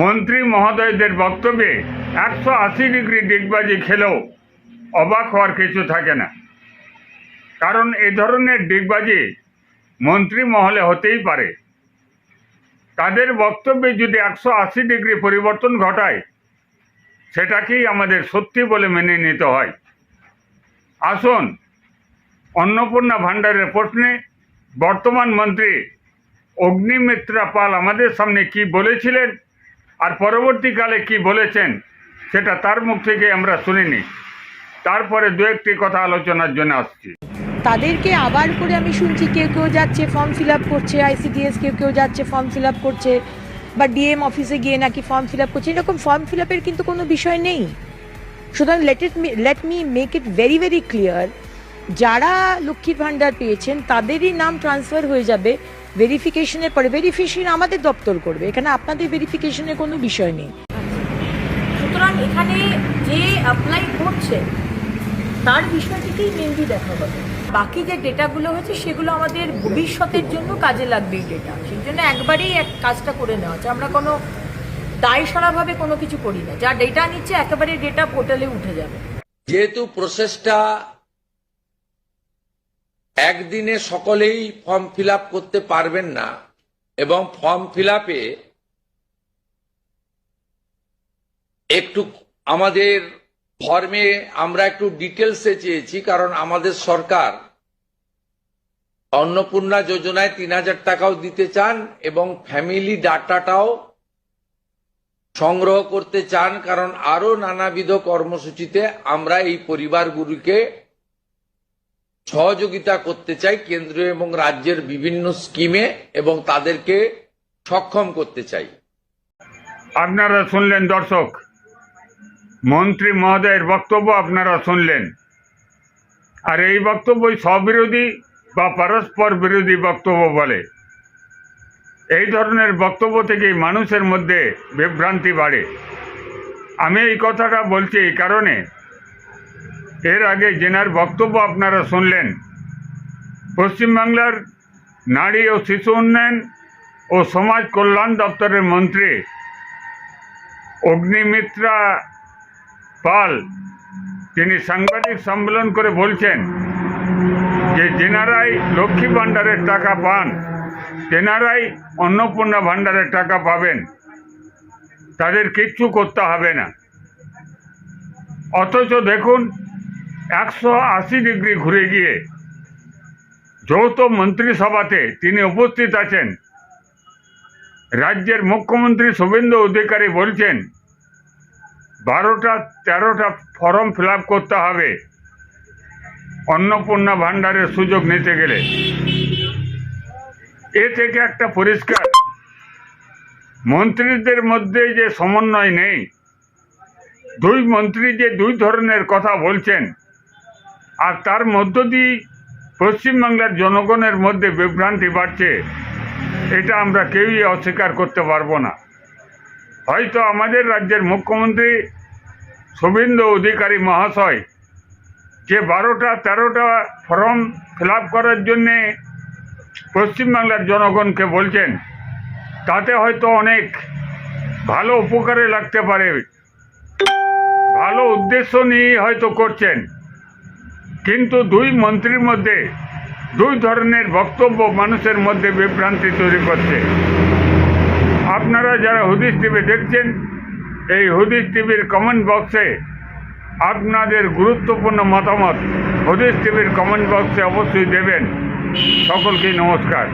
মন্ত্রী মহোদয়দের বক্তব্যে 180 ডিগ্রি ডিগবাজি খেলেও অবাক হওয়ার কিছু থাকে না। কারণ এ ধরনের ডিগবাজি মন্ত্রী মহলে হতেই পারে। তাদের বক্তব্যে যদি 180 ডিগ্রি পরিবর্তন ঘটায়, সেটাকেই আমাদের সত্যি বলে মেনে নিতে হয়। আসুন, অন্নপূর্ণা ভাণ্ডারের প্রশ্নে বর্তমান মন্ত্রী অগ্নিমিত্রা পাল আমাদের সামনে কি বলেছিলেন আর পরবর্তীকালে কি বলেছেন, সেটা তার মুখ থেকে আমরা শুনিনি। তারপরে দু একটি কথা আলোচনার জন্য আসছি। তাদেরকে আবার করে আমি শুনছি কেউ কেউ যাচ্ছে ফর্ম ফিল আপ করছে, ICDS কেউ কেউ যাচ্ছে ফর্ম ফিল আপ করছে, বা ডিএম অফিসে গিয়ে নাকি ফর্ম ফিল আপ করছে। এরকম ফর্ম ফিল আপের কিন্তু কোনো বিষয় নেই। সুতরাং let me make it very very clear, যারা লক্ষ্মীর ভাণ্ডার পেয়েছেন তাদেরই নাম ট্রান্সফার হয়ে যাবে ভেরিফিকেশনের পরে। ভেরিফিকেশন আমাদের দপ্তর করবে, এখানে আপনাদের ভেরিফিকেশনের কোনো বিষয় নেই। সুতরাং এখানে যে অ্যাপ্লাই করছে তার বিষয়টিকেই মেনলি দেখা হবে। বাকি যে ডেটাগুলো হচ্ছে সেগুলো আমাদের ভবিষ্যতের জন্য কাজে লাগবে। এই ডেটা সেই জন্য একবারেই কাজটা করে নেওয়া হচ্ছে। আমরা কোনো দায়সারাভাবে কোনো কিছু করি না। যা ডেটা নিচ্ছে একেবারে ডেটা পোর্টালে উঠে যাবে। যেহেতু প্রসেসটা একদিনে সকলেই ফর্ম ফিল আপ করতে পারবেন না, এবং ফর্ম ফিল আপে একটু আমাদের ফর্মে আমরা একটু ডিটেলসে চেয়েছি, কারণ আমাদের সরকার অন্নপূর্ণা যোজনায় 3000 টাকাও দিতে চান এবং ফ্যামিলি ডাটাটাও সংগ্রহ করতে চান, কারণ আরো নানাবিধ কর্মসূচিতে আমরা এই পরিবারগুলিকে সহযোগিতা করতে চাই কেন্দ্রীয় এবং রাজ্যের বিভিন্ন স্কিমে, এবং তাদেরকে সক্ষম করতে চাই। আপনারা শুনলেন দর্শক, মন্ত্রী মহোদয়ের বক্তব্য আপনারা শুনলেন। আর এই বক্তব্যই স্ববিরোধী বা পরস্পর বিরোধী বক্তব্য বলে। এই ধরনের বক্তব্য থেকেই মানুষের মধ্যে বিভ্রান্তি বাড়ে। আমি এই কথাটা বলছি এই কারণে, এর আগে যেনার বক্তব্য আপনারা শুনলেন, পশ্চিমবাংলার নারী ও শিশু উন্নয়ন ও সমাজ কল্যাণ দপ্তরের মন্ত্রী অগ্নিমিত্রা পাল, তিনি সাংবাদিক সম্মেলন করে বলছেন যে যেনারাই লক্ষ্মী ভাণ্ডারের টাকা পান তেনারাই অন্নপূর্ণা ভাণ্ডারের টাকা পাবেন, তাদের কিচ্ছু করতে হবে না। অথচ দেখুন, 180 ডিগ্রি ঘুরে গিয়ে যৌথ মন্ত্রিসভাতে তিনি উপস্থিত আছেন। রাজ্যের মুখ্যমন্ত্রী শুভেন্দু অধিকারী বলছেন 12টা-13টা ফর্ম ফিল আপ করতে হবে অন্নপূর্ণা ভাণ্ডারের সুযোগ নিতে গেলে। এ থেকে একটা পরিষ্কার, মন্ত্রীদের মধ্যে যে সমন্বয় নেই, দুই মন্ত্রী যে দুই ধরনের কথা বলছেন, আর তার মধ্য দিয়ে পশ্চিমবাংলার জনগণের মধ্যে বিভ্রান্তি বাড়ছে, এটা আমরা কেউই অস্বীকার করতে পারবো না। হয়তো আমাদের রাজ্যের মুখ্যমন্ত্রী শুভেন্দু অধিকারী মহাশয় যে 12টা-13টা ফর্ম ফিল আপ করার জন্যে পশ্চিমবাংলার জনগণকে বলছেন, তাতে হয়তো অনেক ভালো উপকারে লাগতে পারে, ভালো উদ্দেশ্য নিয়ে হয়তো করছেন, কিন্তু দুই মন্ত্রীর মধ্যে দুই ধরনের বক্তব্য মানুষের মধ্যে বিভ্রান্তি তৈরি করছে। আপনারা যারা হুদিস টিভি দেখছেন, এই হুদিস টিভির কমেন্ট বক্সে আপনাদের গুরুত্বপূর্ণ মতামত হুদিস টিভির কমেন্ট বক্সে অবশ্যই দেবেন। সকলকে নমস্কার।